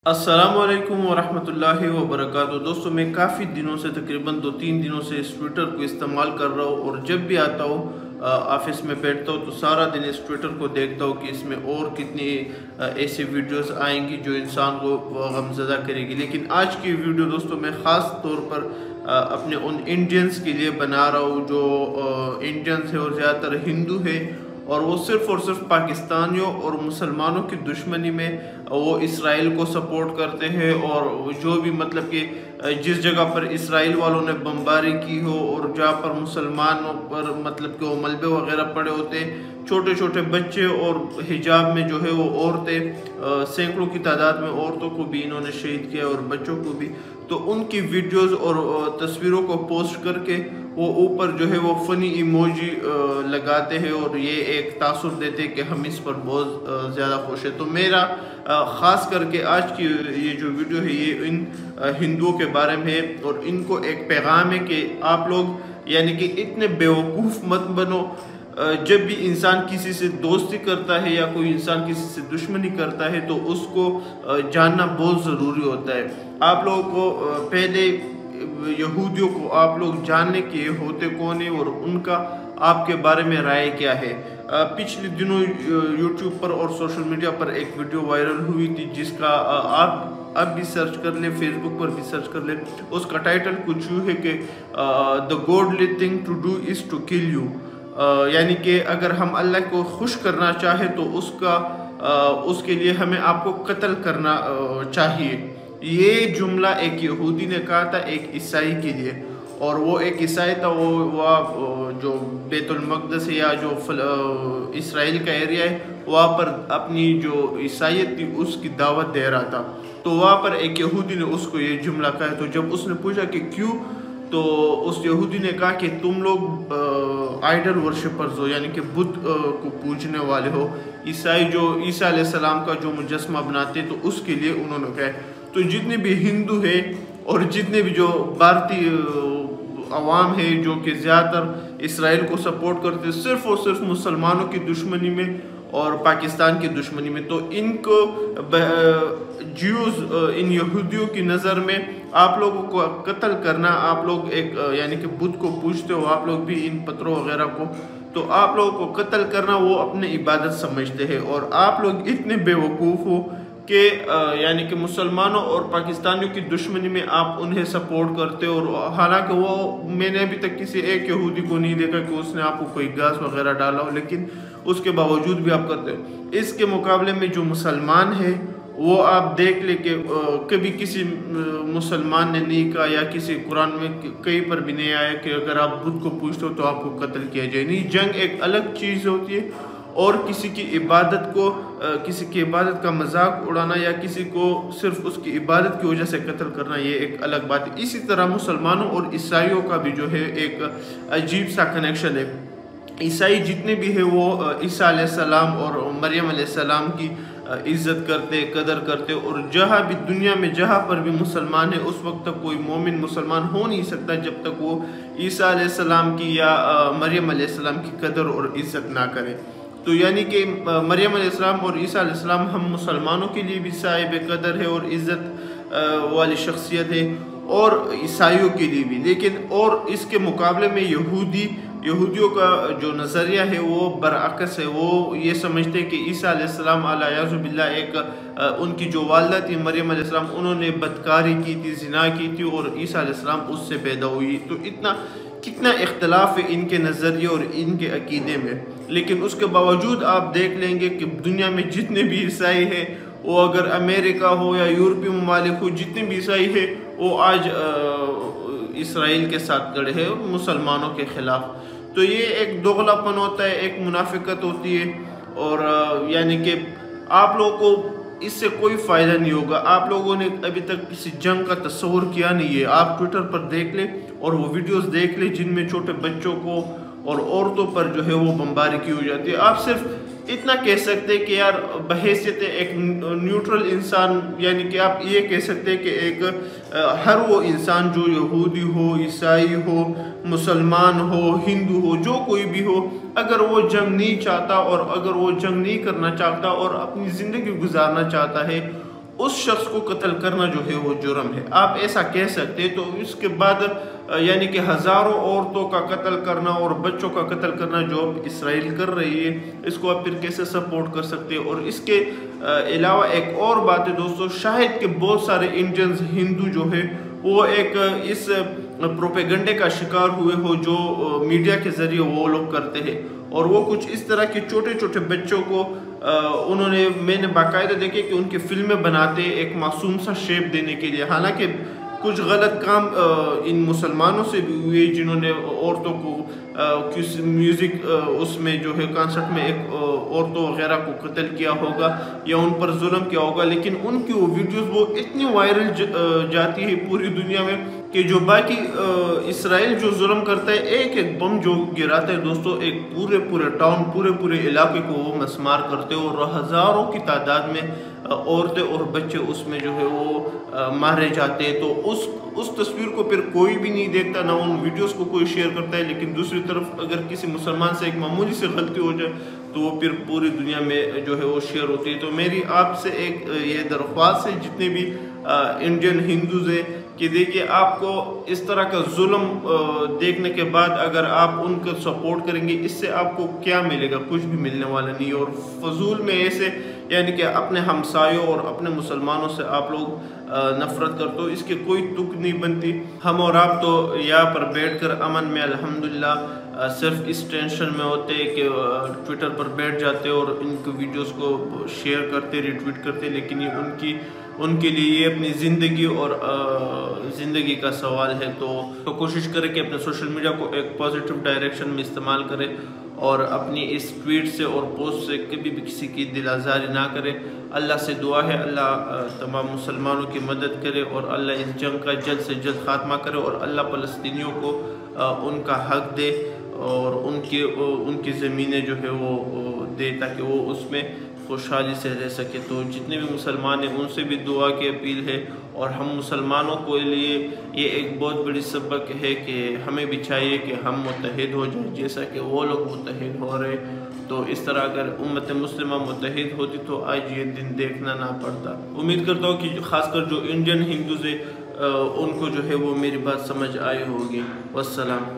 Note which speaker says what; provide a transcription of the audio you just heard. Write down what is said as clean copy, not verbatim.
Speaker 1: अस्सलाम वालेकुम वरहमतुल्लाहि वबरकातुहू। दोस्तों, मैं काफ़ी दिनों से तकरीबन 2-3 दिनों से इस ट्विटर को इस्तेमाल कर रहा हूँ और जब भी आता हूँ ऑफिस में बैठता हूँ तो सारा दिन इस ट्विटर को देखता हूँ कि इसमें और कितनी ऐसी वीडियोस आएंगी जो इंसान को गमज़दा करेगी। लेकिन आज की वीडियो दोस्तों मैं ख़ास तौर पर अपने उन इंडियंस के लिए बना रहा हूँ जो इंडियंस है और ज़्यादातर हिंदू है और वो सिर्फ़ और सिर्फ पाकिस्तानियों और मुसलमानों की दुश्मनी में वो इसराइल को सपोर्ट करते हैं। और जो भी मतलब कि जिस जगह पर इसराइल वालों ने बमबारी की हो और जहाँ पर मुसलमानों पर मतलब कि वो मलबे वगैरह पड़े होते, छोटे छोटे बच्चे और हिजाब में जो है वो औरतें, सैकड़ों की तादाद में औरतों को भी इन्होंने शहीद किया और बच्चों को भी, तो उनकी वीडियोस और तस्वीरों को पोस्ट करके वो ऊपर जो है वो फ़नी इमोजी लगाते हैं और ये एक तासुर देते हैं कि हम इस पर बहुत ज़्यादा खुश हैं। तो मेरा ख़ास करके आज की ये जो वीडियो है ये इन हिंदुओं के बारे में है और इनको एक पैगाम है कि आप लोग यानी कि इतने बेवकूफ़ मत बनो। जब भी इंसान किसी से दोस्ती करता है या कोई इंसान किसी से दुश्मनी करता है तो उसको जानना बहुत ज़रूरी होता है। आप लोगों को पहले यहूदियों को आप लोग जानने के होते कौन है और उनका आपके बारे में राय क्या है। पिछले दिनों यूट्यूब पर और सोशल मीडिया पर एक वीडियो वायरल हुई थी जिसका आप भी सर्च कर ले, फेसबुक पर भी सर्च कर ले। उसका टाइटल कुछ यूँ है कि the godly thing to do is to kill you, यानी कि अगर हम अल्लाह को खुश करना चाहे तो उसके लिए हमें आपको कत्ल करना चाहिए। ये जुमला एक यहूदी ने कहा था एक ईसाई के लिए, और वो एक ईसाई था, वो जो बैतुल मक़दस है या जो इसराइल का एरिया है वहाँ पर अपनी जो ईसाईयत थी उसकी दावत दे रहा था। तो वहाँ पर एक यहूदी ने उसको ये जुमला कहा। तो जब उसने पूछा कि क्यों, तो उस यहूदी ने कहा कि तुम लोग आइडल वर्शिपर्स हो, यानी कि बुद्ध को पूजने वाले हो। ईसाई जो ईसा अलैहिस्सलाम का जो मुजस्मा बनाते तो उसके लिए उन्होंने कहा। तो जितने भी हिंदू है और जितने भी जो भारतीय अवाम है जो कि ज़्यादातर इसराइल को सपोर्ट करते सिर्फ़ और सिर्फ मुसलमानों की दुश्मनी में और पाकिस्तान की दुश्मनी में, तो इनको ज्यूज़ इन यहूदियों की नज़र में आप लोगों को कत्ल करना, आप लोग एक यानी कि बुद्ध को पूजते हो आप लोग भी इन पत्थरों वगैरह को, तो आप लोगों को कत्ल करना वो अपने इबादत समझते हैं। और आप लोग इतने बेवकूफ़ हो कि यानी कि मुसलमानों और पाकिस्तानियों की दुश्मनी में आप उन्हें सपोर्ट करते हो। और हालांकि वो मैंने अभी तक किसी एक यहूदी को नहीं देखा कि उसने आपको कोई गैस वगैरह डाला हो, लेकिन उसके बावजूद भी आप करते हो। इसके मुकाबले में जो मुसलमान है वो आप देख ले कि कभी किसी मुसलमान ने नहीं कहा या किसी कुरान में कहीं पर भी नहीं आया कि अगर आप बुद्ध को पूछते हो तो आपको कत्ल किया जाए। नहीं, जंग एक अलग चीज़ होती है और किसी की इबादत का मजाक उड़ाना या किसी को सिर्फ उसकी इबादत की वजह से कत्ल करना ये एक अलग बात है। इसी तरह मुसलमानों और ईसाइयों का भी जो है एक अजीब सा कनेक्शन है। ईसाई जितने भी है वो ईसा अलैहिस्सलाम और मरियम अलैहिस्सलाम की इज़्ज़त करते, कदर करते, और जहाँ भी दुनिया में जहाँ पर भी मुसलमान है उस वक्त तक कोई मोमिन मुसलमान हो नहीं सकता जब तक वो ईसा अलैहिस्सलाम की या मरियम अलैहिस्सलाम की कदर और इज़्ज़त ना करे। तो यानी कि मरियम अलैहिस्सलाम और ईसा अलैहिस्सलाम हम मुसलमानों के लिए भी साहिब कदर है और इज़्ज़त वाली शख्सियत है और ईसाइयों के लिए भी। लेकिन और इसके मुकाबले में यहूदियों का जो नज़रिया है वो बरअक्स है। वो ये समझते हैं कि ईसा अलैहिस्सलाम अलियाज़ुबिल्लाह एक उनकी जो वालिदा थी मरियम अलैहिस्सलाम उन्होंने बदकारी की थी, ज़िना की थी और ईसा अलैहिस्सलाम उससे पैदा हुई। तो कितना इख्तलाफ है इनके नज़रिए और इनके अकीदे में। लेकिन उसके बावजूद आप देख लेंगे कि दुनिया में जितने भी ईसाई हैं, वो अगर अमेरिका हो या यूरोपीय ममालिक हो, जितने भी ईसाई है वो आज इसराइल के साथ खड़े हैं मुसलमानों के ख़िलाफ़। तो ये एक दोगलापन होता है, एक मुनाफिकत होती है और यानी कि आप लोगों को इससे कोई फ़ायदा नहीं होगा। आप लोगों ने अभी तक किसी जंग का तस्वुर किया नहीं है। आप ट्विटर पर देख ले और वो वीडियोस देख ले जिनमें छोटे बच्चों को और औरतों पर जो है वो बमबारी की हो जाती है। आप सिर्फ इतना कह सकते हैं कि यार बहैसियत एक न्यूट्रल इंसान, यानी कि आप ये कह सकते हैं कि एक हर वो इंसान जो यहूदी हो, ईसाई हो, मुसलमान हो, हिंदू हो, जो कोई भी हो, अगर वो जंग नहीं चाहता और अगर वो जंग नहीं करना चाहता और अपनी ज़िंदगी गुजारना चाहता है उस शख्स को कत्ल करना जो है वो जुर्म है। आप ऐसा कह सकते हैं। तो इसके बाद यानी कि हज़ारों औरतों का कत्ल करना और बच्चों का कत्ल करना जो अब इसराइल कर रही है, इसको आप फिर कैसे सपोर्ट कर सकते हैं। और इसके अलावा एक और बात है दोस्तों, शायद कि बहुत सारे इंडियंस हिंदू जो है वो एक इस प्रोपेगेंडे का शिकार हुए हो जो मीडिया के ज़रिए वो लोग करते हैं, और वो कुछ इस तरह के छोटे छोटे बच्चों को मैंने बाकायदा देखे कि उनकी फिल्में बनाते एक मासूम सा शेप देने के लिए। हालांकि कुछ गलत काम इन मुसलमानों से भी हुए जिन्होंने औरतों को किस म्यूज़िक उसमें जो है कॉन्सर्ट में एक औरतों वगैरह को कत्ल किया होगा या उन पर जुल्म किया होगा, लेकिन उनकी वो वीडियोस वो इतनी वायरल जाती है पूरी दुनिया में कि जो बाकी इसराइल जो जुल्म करता है, एक एक बम जो गिराता है दोस्तों, एक पूरे टाउन पूरे इलाके को वो मस्मार करते हैं और हज़ारों की तादाद में औरतें और बच्चे उसमें जो है वो मारे जाते हैं। तो उस तस्वीर को फिर कोई भी नहीं देखता, ना उन वीडियोस को कोई शेयर करता है। लेकिन दूसरी तरफ अगर किसी मुसलमान से एक मामूली से गलती हो जाए तो वो फिर पूरी दुनिया में जो है वो शेयर होती है। तो मेरी आपसे एक ये दरख्वास्त है जितने भी इंडियन हिंदूज़ हैं कि देखिए, आपको इस तरह का जुल्म देखने के बाद अगर आप उनको सपोर्ट करेंगे, इससे आपको क्या मिलेगा? कुछ भी मिलने वाला नहीं। और फजूल में ऐसे यानी कि अपने हमसायों और अपने मुसलमानों से आप लोग नफ़रत करते हो, इसके कोई तुक नहीं बनती। हम और आप तो यहाँ पर बैठकर अमन में अल्हम्दुलिल्लाह सिर्फ इस टेंशन में होते हैं कि ट्विटर पर बैठ जाते और इनके वीडियोस को शेयर करते, रिट्वीट करते, लेकिन ये उनके लिए ये अपनी ज़िंदगी और ज़िंदगी का सवाल है। तो कोशिश करें कि अपने सोशल मीडिया को एक पॉजिटिव डायरेक्शन में इस्तेमाल करें और अपनी इस ट्वीट से और पोस्ट से कभी भी किसी की दिल आज़ारी ना करें। अल्लाह से दुआ है अल्लाह तमाम मुसलमानों की मदद करे और अल्लाह इस जंग का जल्द से जल्द ख़ात्मा करे और अल्लाह फ़लस्तीनियों को उनका हक दे और उनकी ज़मीनें जो है वो दे ताकि वो उसमें खुशहाली से रह सके। तो जितने भी मुसलमान हैं उनसे भी दुआ की अपील है और हम मुसलमानों के लिए ये एक बहुत बड़ी सबक है कि हमें भी चाहिए कि हम मुत्तहिद हो जाएं जैसा कि वो लोग मुत्तहिद हो रहे। तो इस तरह अगर उम्मत मुस्लिमा मुत्तहिद होती तो आज ये दिन देखना ना पड़ता। उम्मीद करता हूँ कि ख़ासकर जो इंडियन हिंदूज़ हैं उनको जो है वो मेरी बात समझ आई होगी। वस्सलाम।